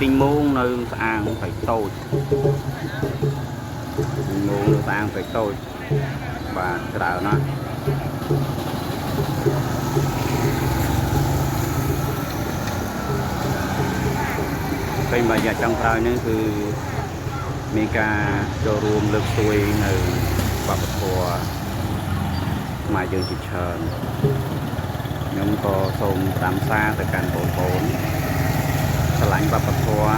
tinh muông nơi ăn phải tôi muông ăn phải tôi và cái đạo nó khi mà giờ trong thời nữaคือมีการចូលរួមលើកស្ទួយនៅវប្បធម៌ខ្មែរយើងជាច្រើនខ្ញុំក៏សូមតាមសារទៅកាន់បងប្អូនឆ្លាញ់វប្បធម៌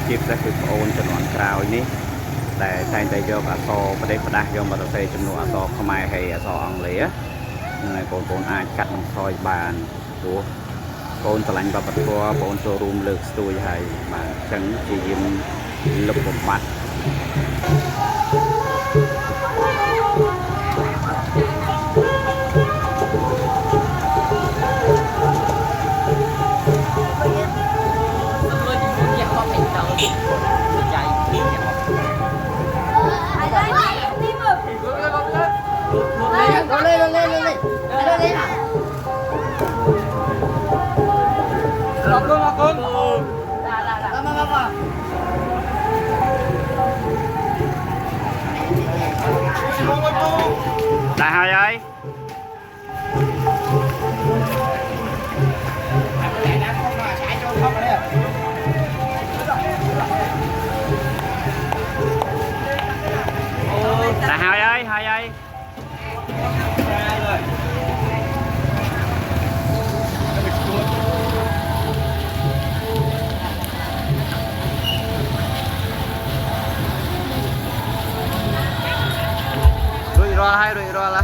ជាពិសេសគឺបងប្អូនជំនាន់ក្រោយនេះដែលតែងតែយកអក្សរប្រទេសផ្ដាស់យកមកសរសេរចំនួនអក្សរខ្មែរហើយអក្សរអង់គ្លេសនឹងឲ្យបងប្អូនអាចកាត់បន្ថយបានព្រោះបងឆ្លាញ់វប្បធម៌បងចូលរួមលើកស្ទួយហើយបាទអញ្ចឹងជាយាមលុបបំបត្តិđã hơi ơi đã hơi ơi rủi ro lại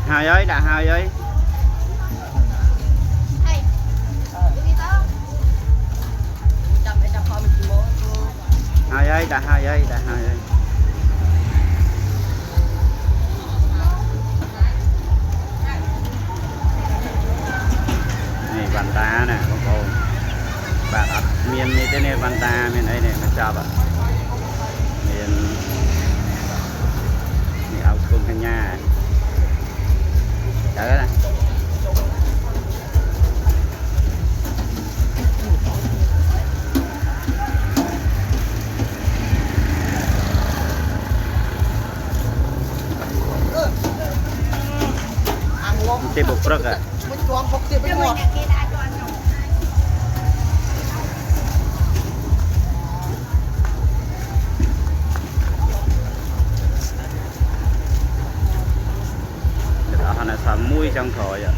Hai ơi, đã hai ơi. Hai ơi, đã hai ơi, đã hai ơi. Này bàn ta nè, con cô. Bạn ở miền như thế này bàn ta, miền ấy này nó chọc ạ. Miền này áo thun cả nhà. Đấy này. Tiếp bục rực à? Đó là xả mũi trong thổi ạ.